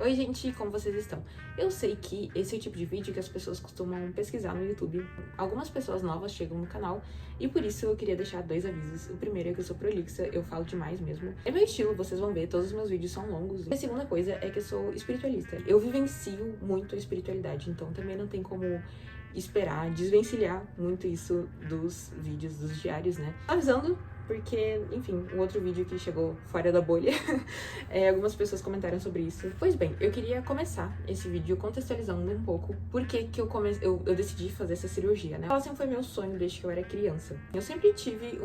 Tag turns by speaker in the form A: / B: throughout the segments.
A: Oi gente, como vocês estão? Eu sei que esse é o tipo de vídeo que as pessoas costumam pesquisar no YouTube. Algumas pessoas novas chegam no canal e por isso eu queria deixar dois avisos. O primeiro é que eu sou prolixa, eu falo demais mesmo. É meu estilo, vocês vão ver, todos os meus vídeos são longos. E a segunda coisa é que eu sou espiritualista. Eu vivencio muito a espiritualidade, então também não tem como esperar desvencilhar muito isso dos vídeos, dos diários, né? Avisando, porque, enfim, um outro vídeo que chegou fora da bolha, algumas pessoas comentaram sobre isso. Pois bem, eu queria começar esse vídeo contextualizando um pouco por que eu decidi fazer essa cirurgia, né? Ela sempre foi meu sonho desde que eu era criança. Eu sempre tive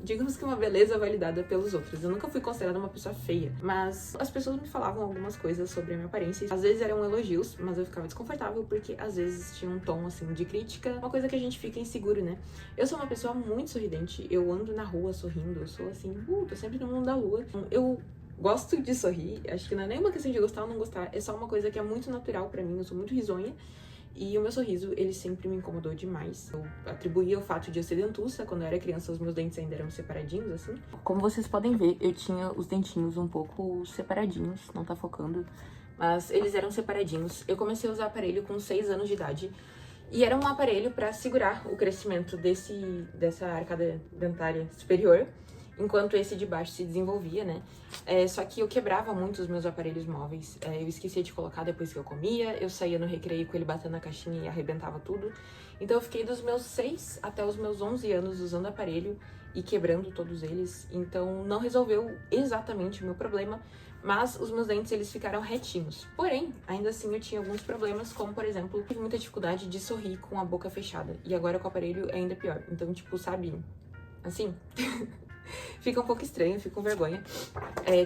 A: digamos que uma beleza validada pelos outros. Eu nunca fui considerada uma pessoa feia, mas as pessoas me falavam algumas coisas sobre a minha aparência. Às vezes eram elogios, mas eu ficava desconfortável porque às vezes tinha um tom, assim, de crítica, uma coisa que a gente fica inseguro, né? Eu sou uma pessoa muito sorridente, eu ando na rua sorrindo, eu sou assim, tô sempre no mundo da lua. Eu gosto de sorrir, acho que não é nem uma questão de gostar ou não gostar, é só uma coisa que é muito natural pra mim, eu sou muito risonha. E o meu sorriso, ele sempre me incomodou demais. Eu atribuía o fato de eu ser dentuça. Quando eu era criança, os meus dentes ainda eram separadinhos, assim. Como vocês podem ver, eu tinha os dentinhos um pouco separadinhos, não tá focando, mas eles eram separadinhos. Eu comecei a usar aparelho com 6 anos de idade. E era um aparelho para segurar o crescimento dessa arcada dentária superior, enquanto esse de baixo se desenvolvia, né? Só que eu quebrava muito os meus aparelhos móveis. Eu esquecia de colocar depois que eu comia, eu saía no recreio com ele batendo na caixinha e arrebentava tudo. Então eu fiquei dos meus 6 até os meus 11 anos usando aparelho e quebrando todos eles. Então não resolveu exatamente o meu problema, mas os meus dentes, eles ficaram retinhos. Porém, ainda assim eu tinha alguns problemas, como por exemplo, tive muita dificuldade de sorrir com a boca fechada. E agora com o aparelho é ainda pior. Então, tipo, sabe, assim... Fica um pouco estranho, fico com vergonha.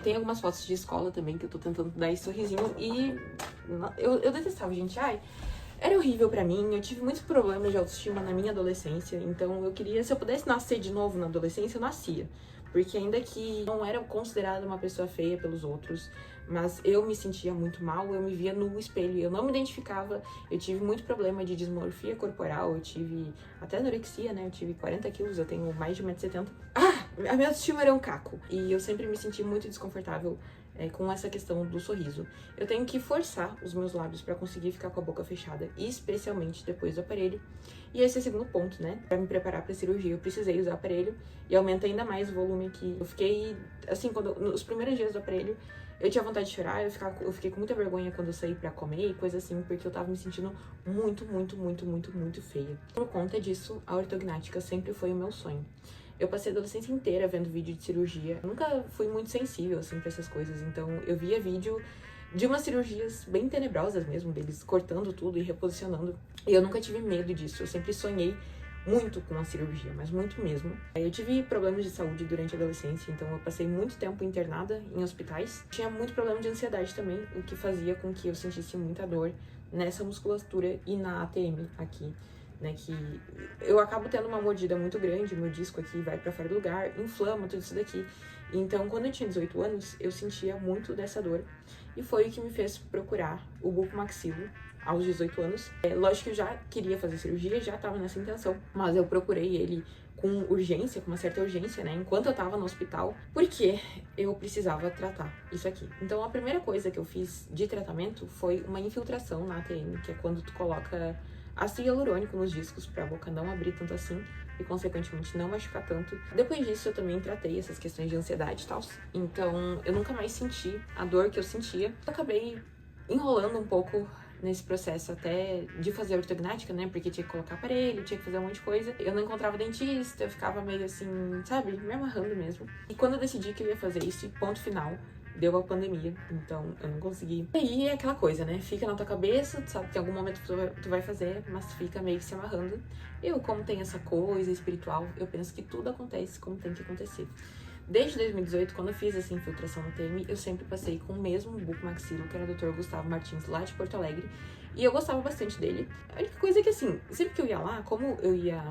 A: Tem algumas fotos de escola também que eu tô tentando dar esse sorrisinho e eu detestava, gente. Era horrível pra mim, eu tive muitos problemas de autoestima na minha adolescência, então eu queria, se eu pudesse nascer de novo na adolescência, eu nascia. Porque ainda que não era considerada uma pessoa feia pelos outros, mas eu me sentia muito mal, eu me via no espelho, eu não me identificava, eu tive muito problema de dismorfia corporal, eu tive até anorexia, né, eu tive 40 quilos, eu tenho mais de 1,70 m. A minha autoestima era um caco, e eu sempre me senti muito desconfortável com essa questão do sorriso. Eu tenho que forçar os meus lábios pra conseguir ficar com a boca fechada, especialmente depois do aparelho. E esse é o segundo ponto, né? Pra me preparar pra cirurgia, eu precisei usar aparelho e aumenta ainda mais o volume aqui. Eu fiquei, assim, nos primeiros dias do aparelho, eu tinha vontade de chorar, eu fiquei com muita vergonha quando eu saí pra comer e coisa assim, porque eu tava me sentindo muito feia. Por conta disso, a ortognática sempre foi o meu sonho. Eu passei a adolescência inteira vendo vídeo de cirurgia. Eu nunca fui muito sensível, assim, pra essas coisas. Então, eu via vídeo de umas cirurgias bem tenebrosas mesmo, deles cortando tudo e reposicionando. E eu nunca tive medo disso. Eu sempre sonhei muito com a cirurgia, mas muito mesmo. Eu tive problemas de saúde durante a adolescência, então eu passei muito tempo internada em hospitais. Tinha muito problema de ansiedade também, o que fazia com que eu sentisse muita dor nessa musculatura e na ATM aqui. Né, que eu acabo tendo uma mordida muito grande, meu disco aqui vai pra fora do lugar, inflama tudo isso daqui. Então, quando eu tinha 18 anos, eu sentia muito dessa dor. E foi o que me fez procurar o bucomaxilo aos 18 anos. Lógico que eu já queria fazer cirurgia, já tava nessa intenção, mas eu procurei ele com urgência, com uma certa urgência, né, enquanto eu tava no hospital, porque eu precisava tratar isso aqui. Então, a primeira coisa que eu fiz de tratamento foi uma infiltração na ATM, que é quando tu coloca ácido hialurônico nos discos pra boca não abrir tanto assim e, consequentemente, não machucar tanto. Depois disso, eu também tratei essas questões de ansiedade e tal. Então, eu nunca mais senti a dor que eu sentia. Eu acabei enrolando um pouco nesse processo até de fazer ortognática, né? Porque tinha que colocar aparelho, tinha que fazer um monte de coisa. Eu não encontrava dentista, eu ficava meio assim, sabe? Me amarrando mesmo. E quando eu decidi que eu ia fazer isso, ponto final, deu a pandemia, então eu não consegui. E aí é aquela coisa, né? Fica na tua cabeça, tu sabe que em algum momento tu vai fazer, mas fica meio que se amarrando. Eu, como tem essa coisa espiritual, eu penso que tudo acontece como tem que acontecer. Desde 2018, quando eu fiz essa infiltração no TM, eu sempre passei com o mesmo bucomaxilo, que era o Dr. Gustavo Martins, lá de Porto Alegre, e eu gostava bastante dele. A única coisa é que, assim, sempre que eu ia lá, como eu ia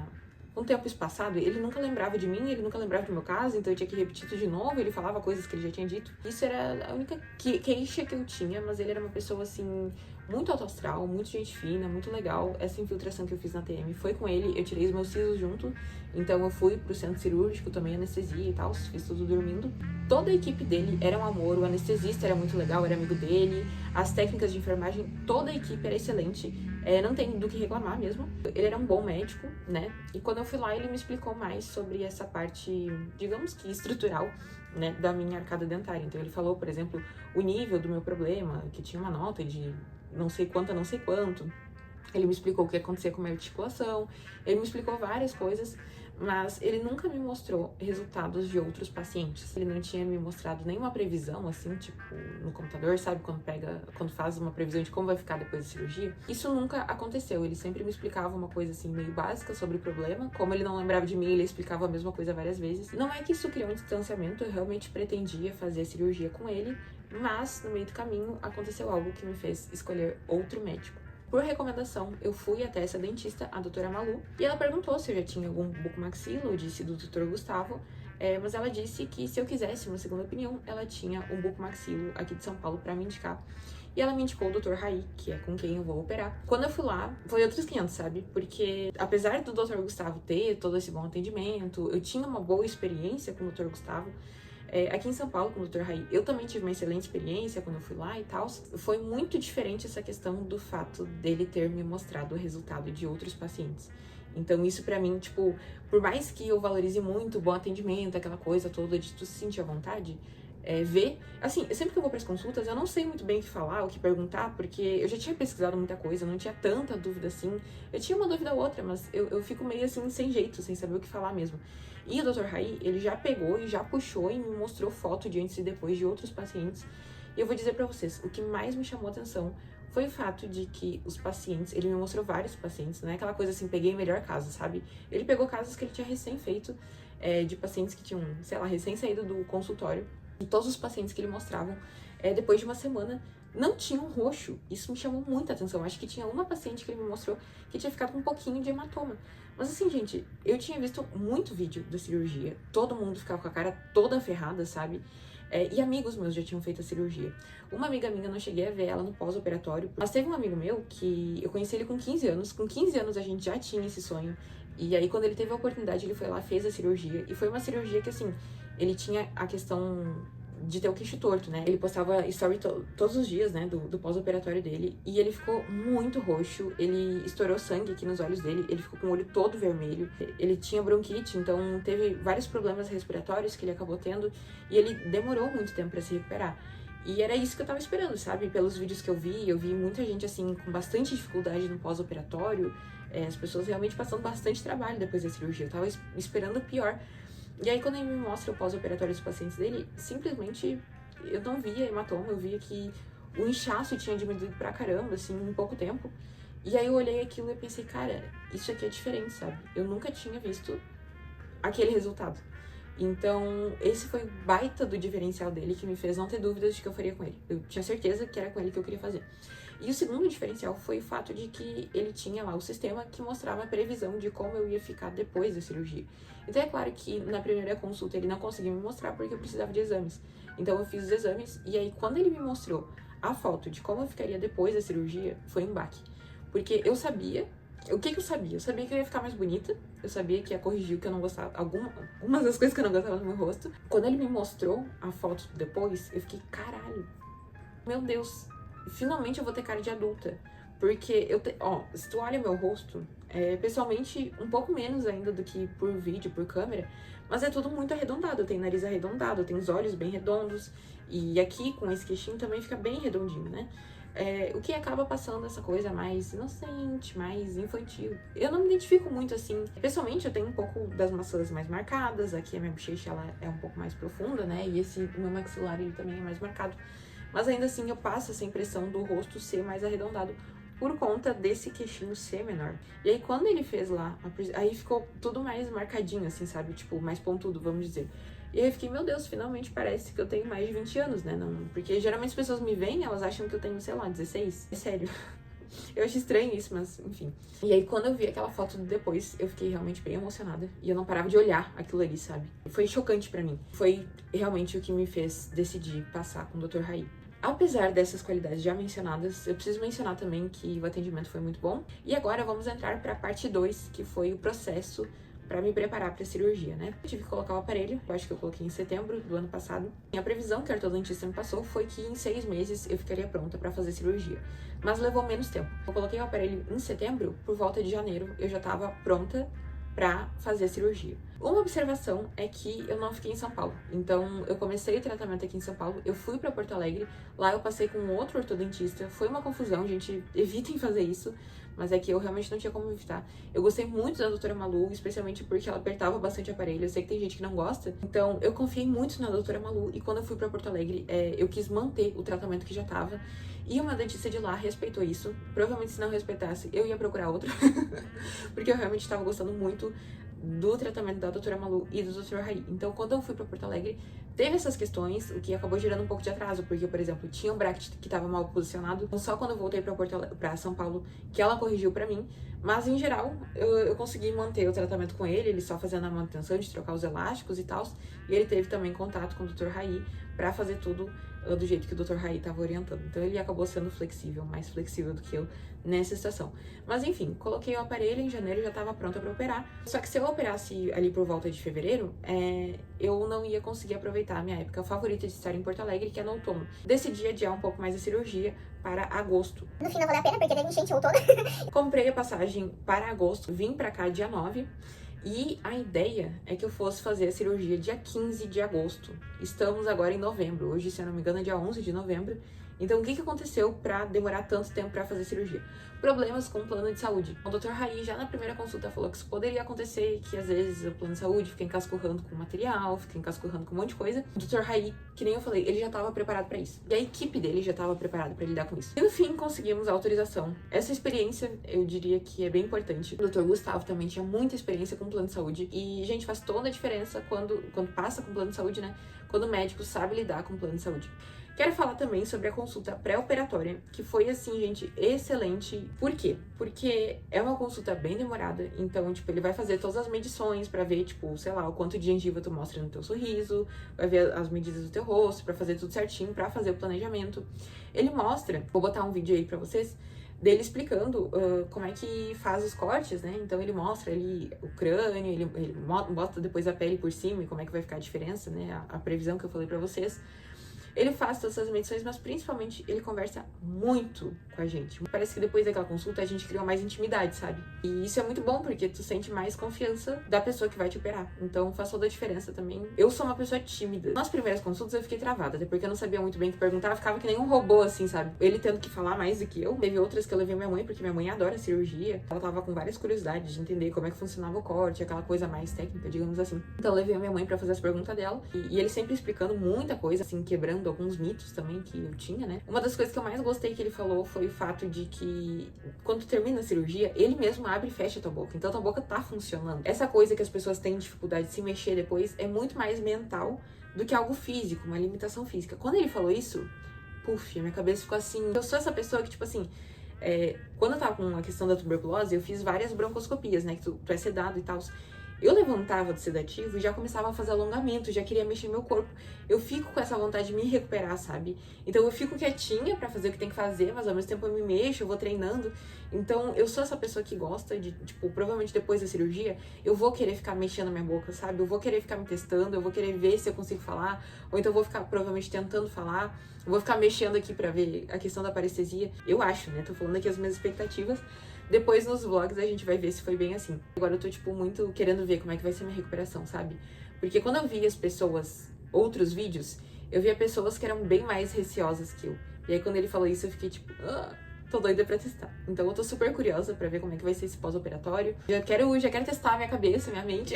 A: um tempo espaçado, ele nunca lembrava de mim, ele nunca lembrava do meu caso, então eu tinha que repetir tudo de novo, ele falava coisas que ele já tinha dito. Isso era a única queixa que eu tinha, mas ele era uma pessoa, assim, muito alto astral, muito gente fina, muito legal. Essa infiltração que eu fiz na TM foi com ele, eu tirei os meus sisos junto, então eu fui pro centro cirúrgico, tomei anestesia e tal, fiz tudo dormindo. Toda a equipe dele era um amor, o anestesista era muito legal, era amigo dele, as técnicas de enfermagem, toda a equipe era excelente, não tem do que reclamar mesmo. Ele era um bom médico, né? E quando eu fui lá, ele me explicou mais sobre essa parte, digamos que estrutural, né, da minha arcada dentária. Então ele falou, por exemplo, o nível do meu problema, que tinha uma nota de não sei quanto a não sei quanto. Ele me explicou o que acontecia com a minha articulação, ele me explicou várias coisas, mas ele nunca me mostrou resultados de outros pacientes. Ele não tinha me mostrado nenhuma previsão, assim, tipo, no computador, sabe? Quando faz uma previsão de como vai ficar depois da cirurgia. Isso nunca aconteceu. Ele sempre me explicava uma coisa, assim, meio básica sobre o problema. Como ele não lembrava de mim, ele explicava a mesma coisa várias vezes. Não é que isso criou um distanciamento, eu realmente pretendia fazer a cirurgia com ele, mas no meio do caminho aconteceu algo que me fez escolher outro médico. Por recomendação, eu fui até essa dentista, a doutora Malu, e ela perguntou se eu já tinha algum bucomaxilo, eu disse do doutor Gustavo, mas ela disse que se eu quisesse uma segunda opinião, ela tinha um bucomaxilo aqui de São Paulo para me indicar. E ela me indicou o Dr. Raí, que é com quem eu vou operar. Quando eu fui lá, foi outros 500, sabe? Porque apesar do Dr. Gustavo ter todo esse bom atendimento, eu tinha uma boa experiência com o Dr. Gustavo. Aqui em São Paulo, com o Dr. Raí, eu também tive uma excelente experiência quando eu fui lá e tal. Foi muito diferente essa questão do fato dele ter me mostrado o resultado de outros pacientes. Então isso pra mim, tipo, por mais que eu valorize muito o bom atendimento, aquela coisa toda de tu se sentir à vontade, ver, assim, sempre que eu vou para as consultas, eu não sei muito bem o que falar, o que perguntar, porque eu já tinha pesquisado muita coisa, não tinha tanta dúvida assim. Eu tinha uma dúvida ou outra, mas eu fico meio assim, sem jeito, sem saber o que falar mesmo. E o Dr. Raí, ele já pegou e já puxou e me mostrou foto de antes e depois de outros pacientes. E eu vou dizer pra vocês, o que mais me chamou a atenção foi o fato de que os pacientes, ele me mostrou vários pacientes, não é aquela coisa assim, peguei o melhor caso, sabe? Ele pegou casos que ele tinha recém feito, de pacientes que tinham, sei lá, recém saído do consultório. E todos os pacientes que ele mostrava, depois de uma semana, não tinham roxo. Isso me chamou muita atenção. Acho que tinha uma paciente que ele me mostrou que tinha ficado com um pouquinho de hematoma. Mas assim, gente, eu tinha visto muito vídeo da cirurgia. Todo mundo ficava com a cara toda ferrada, sabe? E amigos meus já tinham feito a cirurgia. Uma amiga minha, eu não cheguei a ver ela no pós-operatório, mas teve um amigo meu que eu conheci ele com 15 anos. Com 15 anos a gente já tinha esse sonho. E aí, quando ele teve a oportunidade, ele foi lá, fez a cirurgia. E foi uma cirurgia que, assim, ele tinha a questão de ter o queixo torto, né? Ele postava story todos os dias, né, do pós-operatório dele, e ele ficou muito roxo, ele estourou sangue aqui nos olhos dele, ele ficou com o olho todo vermelho, ele tinha bronquite, então teve vários problemas respiratórios que ele acabou tendo, e ele demorou muito tempo pra se recuperar. E era isso que eu tava esperando, sabe? Pelos vídeos que eu vi muita gente, assim, com bastante dificuldade no pós-operatório, as pessoas realmente passando bastante trabalho depois da cirurgia, eu tava esperando o pior. E aí, quando ele me mostra o pós-operatório dos pacientes dele, simplesmente eu não via hematoma, eu via que o inchaço tinha diminuído pra caramba, assim, em pouco tempo. E aí eu olhei aquilo e pensei, cara, isso aqui é diferente, sabe? Eu nunca tinha visto aquele resultado. Então, esse foi o baita do diferencial dele que me fez não ter dúvidas de que eu faria com ele. Eu tinha certeza que era com ele que eu queria fazer. E o segundo diferencial foi o fato de que ele tinha lá o sistema que mostrava a previsão de como eu ia ficar depois da cirurgia. Então é claro que na primeira consulta ele não conseguiu me mostrar porque eu precisava de exames. Então eu fiz os exames e aí quando ele me mostrou a foto de como eu ficaria depois da cirurgia, foi um baque. Porque eu sabia, o que eu sabia? Eu sabia que eu ia ficar mais bonita, eu sabia que ia corrigir o que eu não gostava, algumas das coisas que eu não gostava no meu rosto. Quando ele me mostrou a foto depois, eu fiquei, caralho, meu Deus, finalmente eu vou ter cara de adulta. Porque se tu olha meu rosto, pessoalmente um pouco menos ainda do que por vídeo, por câmera, mas é tudo muito arredondado. Eu tenho nariz arredondado, eu tenho os olhos bem redondos, e aqui com esse queixinho também fica bem redondinho, né? O que acaba passando essa coisa mais inocente, mais infantil. Eu não me identifico muito assim. Pessoalmente, eu tenho um pouco das maçãs mais marcadas, aqui a minha bochecha ela é um pouco mais profunda, né? E o meu maxilar ele também é mais marcado. Mas ainda assim eu passo essa impressão do rosto ser mais arredondado por conta desse queixinho ser menor. E aí quando ele fez lá, aí ficou tudo mais marcadinho, assim, sabe? Tipo, mais pontudo, vamos dizer. E aí eu fiquei, meu Deus, finalmente parece que eu tenho mais de 20 anos, né? Não, porque geralmente as pessoas me veem, elas acham que eu tenho, sei lá, 16. É sério. Eu acho estranho isso, mas enfim. E aí quando eu vi aquela foto do depois, eu fiquei realmente bem emocionada. E eu não parava de olhar aquilo ali, sabe? Foi chocante pra mim. Foi realmente o que me fez decidir passar com o Dr. Raí. Apesar dessas qualidades já mencionadas, eu preciso mencionar também que o atendimento foi muito bom. E agora vamos entrar para a parte 2, que foi o processo para me preparar para a cirurgia, né? Eu tive que colocar o aparelho, eu acho que eu coloquei em setembro do ano passado. E a previsão que a ortodontista me passou foi que em 6 meses eu ficaria pronta para fazer cirurgia. Mas levou menos tempo. Eu coloquei o aparelho em setembro, por volta de janeiro eu já estava pronta para fazer a cirurgia. Uma observação é que eu não fiquei em São Paulo. Então, eu comecei o tratamento aqui em São Paulo, eu fui para Porto Alegre, lá eu passei com outro ortodontista, foi uma confusão, gente, evitem fazer isso, mas é que eu realmente não tinha como evitar. Eu gostei muito da doutora Malu, especialmente porque ela apertava bastante o aparelho, eu sei que tem gente que não gosta, então eu confiei muito na doutora Malu, e quando eu fui para Porto Alegre, eu quis manter o tratamento que já tava, e uma dentista de lá respeitou isso. Provavelmente se não respeitasse, eu ia procurar outra, porque eu realmente estava gostando muito do tratamento da doutora Malu e do Dr. Raí. Então, quando eu fui para Porto Alegre, teve essas questões, o que acabou gerando um pouco de atraso, porque, por exemplo, tinha um bracket que estava mal posicionado, então só quando eu voltei para São Paulo que ela corrigiu para mim, mas em geral eu consegui manter o tratamento com ele só fazendo a manutenção de trocar os elásticos e tal, e ele teve também contato com o Dr. Raí para fazer tudo do jeito que o Dr. Raí estava orientando. Então ele acabou sendo flexível, mais flexível do que eu nessa situação. Mas enfim, coloquei o aparelho em janeiro e já estava pronta para operar. Só que se eu operasse ali por volta de fevereiro, eu não ia conseguir aproveitar a minha época favorita de estar em Porto Alegre, que é no outono. Decidi adiar um pouco mais a cirurgia para agosto.
B: No fim não valeu a pena, porque teve enchente o outono.
A: Comprei a passagem para agosto, vim para cá dia 9. E a ideia é que eu fosse fazer a cirurgia dia 15 de agosto. Estamos agora em novembro. Hoje, se eu não me engano, é dia 11 de novembro. Então, o que aconteceu para demorar tanto tempo para fazer cirurgia? Problemas com o plano de saúde. O Dr. Raí já na primeira consulta falou que isso poderia acontecer, que às vezes o plano de saúde fica encascurrando com material, fica encascurrando com um monte de coisa. O Dr. Raí, que nem eu falei, ele já estava preparado para isso. E a equipe dele já estava preparada para lidar com isso. E no fim, conseguimos a autorização. Essa experiência, eu diria que é bem importante. O Dr. Gustavo também tinha muita experiência com plano de saúde. E, gente, faz toda a diferença quando passa com plano de saúde, né? Quando o médico sabe lidar com plano de saúde. Quero falar também sobre a consulta pré-operatória, que foi, assim, gente, excelente. Por quê? Porque é uma consulta bem demorada, então, tipo, ele vai fazer todas as medições pra ver, tipo, sei lá, o quanto de gengiva tu mostra no teu sorriso, vai ver as medidas do teu rosto, pra fazer tudo certinho, pra fazer o planejamento. Ele mostra, vou botar um vídeo aí pra vocês, dele explicando como é que faz os cortes, né? Então ele mostra ali o crânio, ele mostra depois a pele por cima e como é que vai ficar a diferença, né? A previsão que eu falei pra vocês. Ele faz todas essas medições, mas principalmente ele conversa muito com a gente. Parece que depois daquela consulta a gente criou mais intimidade, sabe? E isso é muito bom, porque tu sente mais confiança da pessoa que vai te operar. Então faz toda a diferença também. Eu sou uma pessoa tímida. Nas primeiras consultas eu fiquei travada, até porque eu não sabia muito bem o que perguntar, eu ficava que nem um robô, assim, sabe? Ele tendo que falar mais do que eu. Teve outras que eu levei minha mãe, porque minha mãe adora cirurgia. Ela tava com várias curiosidades de entender como é que funcionava o corte, aquela coisa mais técnica, digamos assim. Então eu levei a minha mãe pra fazer as perguntas dela. E ele sempre explicando muita coisa, assim, quebrando alguns mitos também que eu tinha, né? Uma das coisas que eu mais gostei que ele falou foi o fato de que quando tu termina a cirurgia, ele mesmo abre e fecha a tua boca. Então a tua boca tá funcionando. Essa coisa que as pessoas têm dificuldade de se mexer depois é muito mais mental do que algo físico, uma limitação física. Quando ele falou isso, puf, a minha cabeça ficou assim. Eu sou essa pessoa que, tipo assim, quando eu tava com a questão da tuberculose, eu fiz várias broncoscopias, né? Que tu é sedado e tal. Eu levantava do sedativo e já começava a fazer alongamento, já queria mexer meu corpo. Eu fico com essa vontade de me recuperar, sabe? Então eu fico quietinha pra fazer o que tem que fazer, mas ao mesmo tempo eu me mexo, eu vou treinando. Então eu sou essa pessoa que gosta de, tipo, provavelmente depois da cirurgia, eu vou querer ficar mexendo a minha boca, sabe? Eu vou querer ficar me testando, eu vou querer ver se eu consigo falar, ou então eu vou ficar provavelmente tentando falar, eu vou ficar mexendo aqui pra ver a questão da parestesia. Eu acho, né? Tô falando aqui as minhas expectativas. Depois nos vlogs a gente vai ver se foi bem assim. Agora eu tô, tipo, muito querendo ver como é que vai ser minha recuperação, sabe? Porque quando eu vi as pessoas, outros vídeos, eu via pessoas que eram bem mais receosas que eu. E aí quando ele falou isso eu fiquei tipo, tô doida pra testar. Então eu tô super curiosa pra ver como é que vai ser esse pós-operatório. Já quero testar a minha cabeça, minha mente.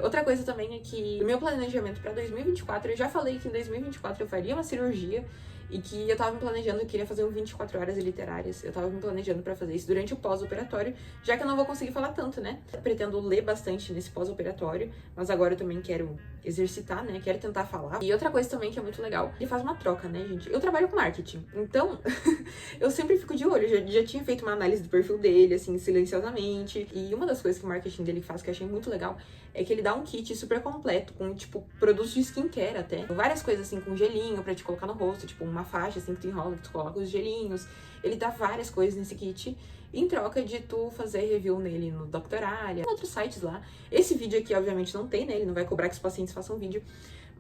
A: Outra coisa também é que no meu planejamento pra 2024, eu já falei que em 2024 eu faria uma cirurgia e que eu tava me planejando, eu queria fazer um 24 horas literárias. Eu tava me planejando pra fazer isso durante o pós-operatório, já que eu não vou conseguir falar tanto, né? Eu pretendo ler bastante nesse pós-operatório, mas agora eu também quero exercitar, né? Quero tentar falar. E outra coisa também que é muito legal, ele faz uma troca, né, gente? Eu trabalho com marketing, então eu sempre fico de olho. Eu já tinha feito uma análise do perfil dele, assim, silenciosamente. E uma das coisas que o marketing dele faz, que eu achei muito legal, é que ele dá um kit super completo, com, tipo, produtos de skincare até. Várias coisas, assim, com gelinho pra te colocar no rosto, tipo, uma faixa, assim, que tu enrola, que tu coloca os gelinhos. Ele dá várias coisas nesse kit, em troca de tu fazer review nele no Doctoralia, outros sites lá. Esse vídeo aqui, obviamente, não tem, né? Ele não vai cobrar que os pacientes façam vídeo.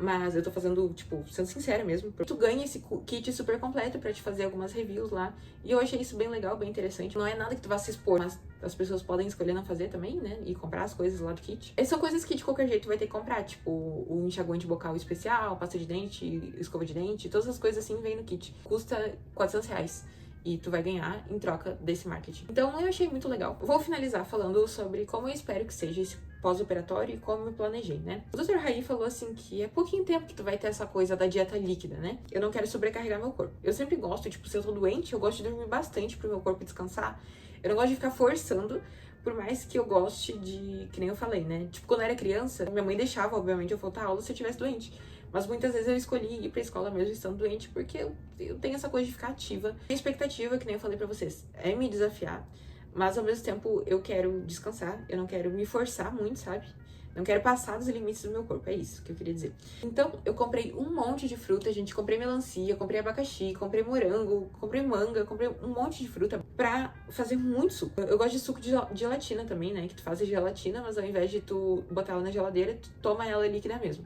A: Mas eu tô fazendo, tipo, sendo sincera mesmo. Tu ganha esse kit super completo pra te fazer algumas reviews lá. E eu achei isso bem legal, bem interessante. Não é nada que tu vá se expor, mas as pessoas podem escolher não fazer também, né? E comprar as coisas lá do kit. Essas são coisas que de qualquer jeito tu vai ter que comprar. Tipo, o enxaguante bucal especial, pasta de dente, escova de dente. Todas as coisas assim vêm no kit. Custa R$ 400. E tu vai ganhar em troca desse marketing. Então eu achei muito legal. Vou finalizar falando sobre como eu espero que seja esse pós-operatório e como eu planejei, né? O Dr. Rai falou assim que é pouquinho tempo que tu vai ter essa coisa da dieta líquida, né? Eu não quero sobrecarregar meu corpo. Eu sempre gosto, tipo, se eu tô doente, eu gosto de dormir bastante pro meu corpo descansar. Eu não gosto de ficar forçando, por mais que eu goste de, que nem eu falei, né? Tipo, quando eu era criança, minha mãe deixava, obviamente, eu faltar aula se eu estivesse doente. Mas muitas vezes eu escolhi ir pra escola mesmo estando doente, porque eu tenho essa coisa de ficar ativa. A expectativa, que nem eu falei pra vocês, é me desafiar, mas ao mesmo tempo eu quero descansar, eu não quero me forçar muito, sabe? Não quero passar dos limites do meu corpo, é isso que eu queria dizer. Então, eu comprei um monte de fruta, gente. Comprei melancia, comprei abacaxi, comprei morango, comprei manga, comprei um monte de fruta pra fazer muito suco. Eu gosto de suco de gelatina também, né? Que tu faz a gelatina, mas ao invés de tu botar ela na geladeira, tu toma ela líquida mesmo.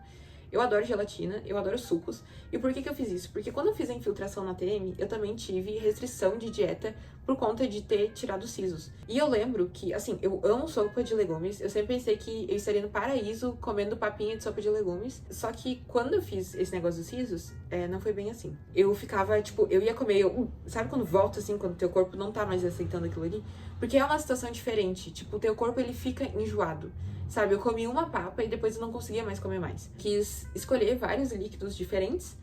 A: Eu adoro gelatina, eu adoro sucos. E por que eu fiz isso? Porque quando eu fiz a infiltração na TM, eu também tive restrição de dieta por conta de ter tirado os sisos. E eu lembro que, assim, eu amo sopa de legumes. Eu sempre pensei que eu estaria no paraíso comendo papinha de sopa de legumes. Só que quando eu fiz esse negócio dos sisos, não foi bem assim. Eu ficava, tipo, eu ia comer, sabe quando volta, assim, quando teu corpo não tá mais aceitando aquilo ali? Porque é uma situação diferente. Tipo, o teu corpo, ele fica enjoado. Sabe, eu comi uma papa e depois eu não conseguia mais comer mais. Quis escolher vários líquidos diferentes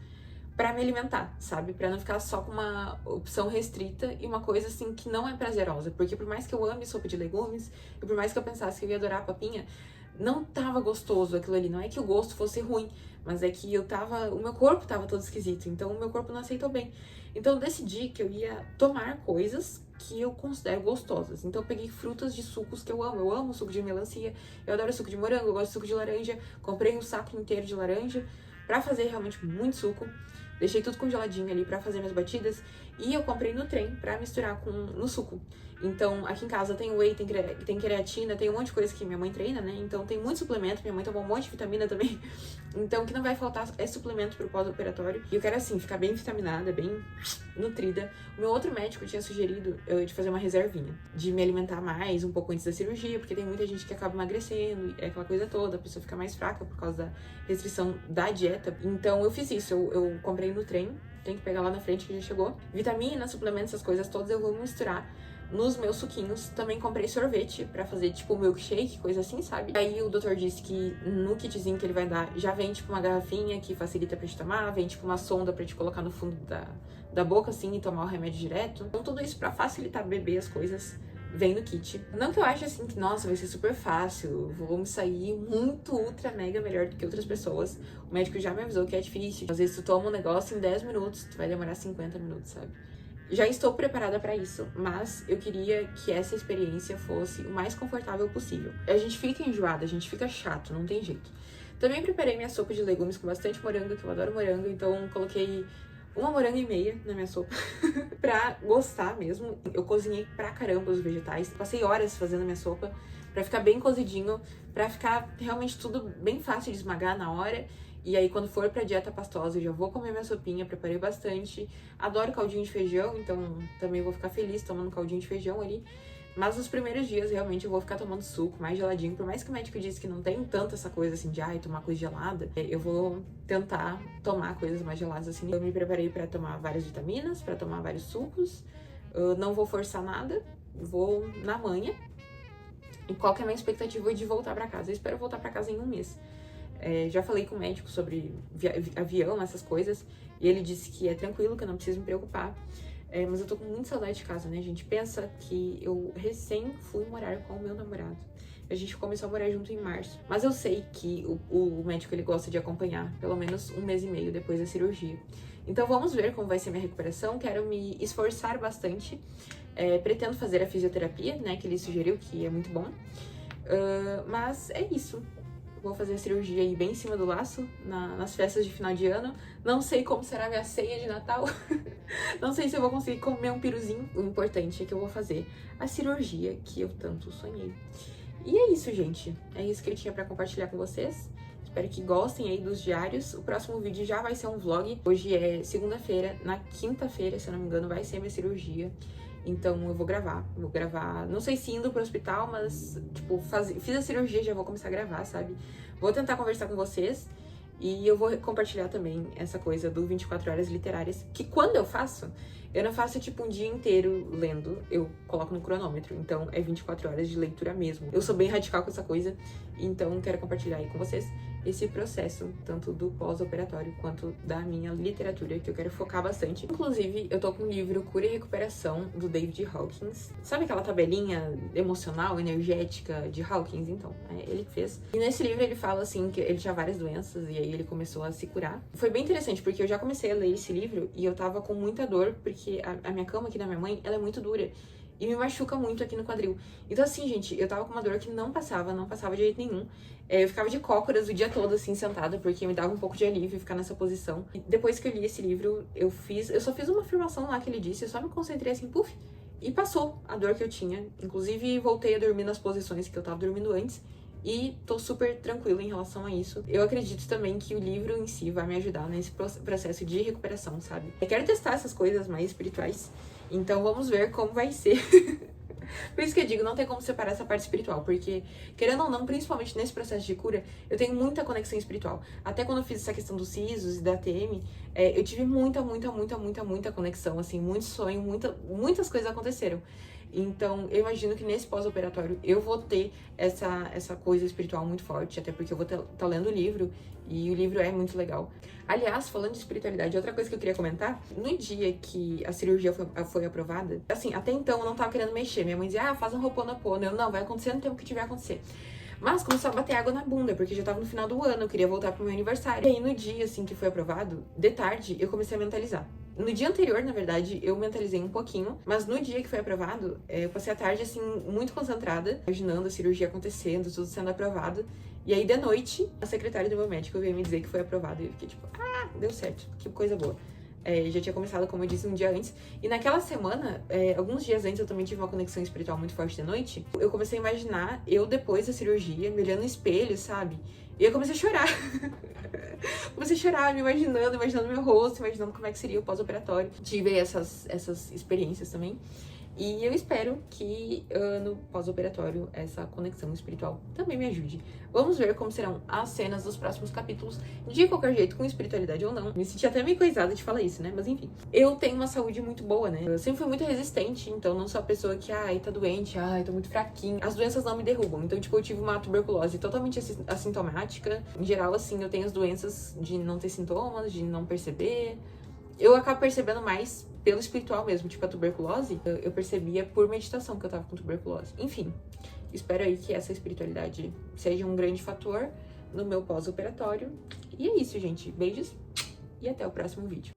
A: pra me alimentar, sabe? Pra não ficar só com uma opção restrita e uma coisa assim que não é prazerosa. Porque por mais que eu ame sopa de legumes, e por mais que eu pensasse que eu ia adorar a papinha, não tava gostoso aquilo ali. Não é que o gosto fosse ruim, mas é que o meu corpo tava todo esquisito. Então o meu corpo não aceitou bem. Então eu decidi que eu ia tomar coisas que eu considero gostosas. Então eu peguei frutas de sucos que eu amo. Eu amo suco de melancia, eu adoro suco de morango, eu gosto de suco de laranja. Comprei um saco inteiro de laranja pra fazer realmente muito suco. Deixei tudo congeladinho ali pra fazer minhas batidas. E eu comprei no trem pra misturar no suco. Então, aqui em casa tem whey, tem creatina, tem um monte de coisa que minha mãe treina, né? Então tem muito suplemento, minha mãe toma um monte de vitamina também. Então o que não vai faltar é suplemento pro pós-operatório. E eu quero, assim, ficar bem vitaminada, bem nutrida. O meu outro médico tinha sugerido de fazer uma reservinha, de me alimentar mais um pouco antes da cirurgia, porque tem muita gente que acaba emagrecendo, é aquela coisa toda, a pessoa fica mais fraca por causa da restrição da dieta. Então eu fiz isso, eu comprei no trem, tem que pegar lá na frente que já chegou. Vitamina, suplementos, essas coisas todas eu vou misturar nos meus suquinhos. Também comprei sorvete pra fazer, tipo, milkshake, coisa assim, sabe? Aí o doutor disse que no kitzinho que ele vai dar, já vem, tipo, uma garrafinha que facilita pra te tomar, vem, tipo, uma sonda pra te colocar no fundo da boca, assim, e tomar o remédio direto. Então, tudo isso pra facilitar beber as coisas vem no kit. Não que eu ache, assim, que, nossa, vai ser super fácil, vou me sair muito, ultra, mega melhor do que outras pessoas. O médico já me avisou que é difícil. Às vezes tu toma um negócio em 10 minutos, tu vai demorar 50 minutos, sabe? Já estou preparada para isso, mas eu queria que essa experiência fosse o mais confortável possível. A gente fica enjoada, a gente fica chato, não tem jeito. Também preparei minha sopa de legumes com bastante morango, que eu adoro morango, então coloquei uma moranga e meia na minha sopa pra gostar mesmo. Eu cozinhei pra caramba os vegetais, passei horas fazendo a minha sopa pra ficar bem cozidinho, pra ficar realmente tudo bem fácil de esmagar na hora. E aí, quando for pra dieta pastosa, eu já vou comer minha sopinha, preparei bastante. Adoro caldinho de feijão, então também vou ficar feliz tomando caldinho de feijão ali. Mas nos primeiros dias, realmente, eu vou ficar tomando suco mais geladinho. Por mais que o médico disse que não tem tanto essa coisa assim de, tomar coisa gelada, eu vou tentar tomar coisas mais geladas assim. Eu me preparei pra tomar várias vitaminas, pra tomar vários sucos. Eu não vou forçar nada, vou na manha. E qual que é a minha expectativa de voltar pra casa? Eu espero voltar pra casa em um mês. Já falei com o médico sobre avião, essas coisas, e ele disse que é tranquilo, que eu não preciso me preocupar. Mas eu tô com muita saudade de casa, né, gente? Pensa que eu recém fui morar com o meu namorado. A gente começou a morar junto em março. Mas eu sei que o médico, ele gosta de acompanhar pelo menos um mês e meio depois da cirurgia. Então vamos ver como vai ser minha recuperação. Quero me esforçar bastante. Pretendo fazer a fisioterapia, né, que ele sugeriu, que é muito bom. Mas é isso. Vou fazer a cirurgia aí bem em cima do laço, nas festas de final de ano. Não sei como será minha ceia de Natal. Não sei se eu vou conseguir comer um piruzinho. O importante é que eu vou fazer a cirurgia que eu tanto sonhei. E é isso, gente. É isso que eu tinha pra compartilhar com vocês. Espero que gostem aí dos diários. O próximo vídeo já vai ser um vlog. Hoje é segunda-feira. Na quinta-feira, se eu não me engano, vai ser minha cirurgia. Então eu vou gravar. Não sei se indo pro hospital, mas, tipo, fiz a cirurgia, já vou começar a gravar, sabe? Vou tentar conversar com vocês. E eu vou compartilhar também essa coisa do 24 horas literárias. Que quando eu não faço, tipo, um dia inteiro lendo. Eu coloco no cronômetro. Então é 24 horas de leitura mesmo. Eu sou bem radical com essa coisa. Então quero compartilhar aí com vocês esse processo, tanto do pós-operatório quanto da minha literatura, que eu quero focar bastante. Inclusive, eu tô com o livro Cura e Recuperação, do David Hawkins. Sabe aquela tabelinha emocional, energética de Hawkins? Então, ele fez. E nesse livro ele fala, assim, que ele tinha várias doenças e aí ele começou a se curar. Foi bem interessante, porque eu já comecei a ler esse livro e eu tava com muita dor, porque a minha cama aqui da minha mãe, ela é muito dura. E me machuca muito aqui no quadril. Então, assim, gente, eu tava com uma dor que não passava de jeito nenhum. Eu ficava de cócoras o dia todo, assim, sentada, porque me dava um pouco de alívio ficar nessa posição. E depois que eu li esse livro, eu só fiz uma afirmação lá que ele disse, eu só me concentrei assim, puf, e passou a dor que eu tinha. Inclusive, voltei a dormir nas posições que eu tava dormindo antes. E tô super tranquila em relação a isso. Eu acredito também que o livro em si vai me ajudar nesse processo de recuperação, sabe? Eu quero testar essas coisas mais espirituais. Então vamos ver como vai ser. Por isso que eu digo, não tem como separar essa parte espiritual, porque, querendo ou não, principalmente nesse processo de cura, eu tenho muita conexão espiritual. Até quando eu fiz essa questão dos sisos e da ATM, eu tive muita conexão, assim, muito sonho, muitas coisas aconteceram. Então, eu imagino que nesse pós-operatório eu vou ter essa coisa espiritual muito forte, até porque eu vou tá lendo o livro, e o livro é muito legal. Aliás, falando de espiritualidade, outra coisa que eu queria comentar, no dia que a cirurgia foi aprovada, assim, até então eu não tava querendo mexer. Minha mãe dizia, faz um Ho'oponopono. Eu, não, vai acontecer no tempo que tiver a acontecer. Mas começou a bater água na bunda, porque já tava no final do ano, eu queria voltar pro meu aniversário. E aí, no dia, assim, que foi aprovado, de tarde, eu comecei a mentalizar. No dia anterior, na verdade, eu mentalizei um pouquinho, mas no dia que foi aprovado, eu passei a tarde, assim, muito concentrada, imaginando a cirurgia acontecendo, tudo sendo aprovado. E aí, de noite, a secretária do meu médico veio me dizer que foi aprovado. E eu fiquei tipo, deu certo, que coisa boa. Já tinha começado, como eu disse, um dia antes. E naquela semana, alguns dias antes, eu também tive uma conexão espiritual muito forte de noite. Eu comecei a imaginar eu depois da cirurgia, me olhando no espelho, sabe? E eu comecei a chorar. Comecei a chorar, me imaginando meu rosto, imaginando como é que seria o pós-operatório. Tive essas experiências também. E eu espero que no pós-operatório essa conexão espiritual também me ajude. Vamos ver como serão as cenas dos próximos capítulos, de qualquer jeito, com espiritualidade ou não. Me senti até meio coisada de falar isso, né? Mas enfim. Eu tenho uma saúde muito boa, né? Eu sempre fui muito resistente, então não sou a pessoa que, tá doente, tô muito fraquinha. As doenças não me derrubam. Então, tipo, eu tive uma tuberculose totalmente assintomática. Em geral, assim, eu tenho as doenças de não ter sintomas, de não perceber. Eu acabo percebendo mais pelo espiritual mesmo, tipo a tuberculose, eu percebia por meditação que eu tava com tuberculose. Enfim, espero aí que essa espiritualidade seja um grande fator no meu pós-operatório. E é isso, gente. Beijos e até o próximo vídeo.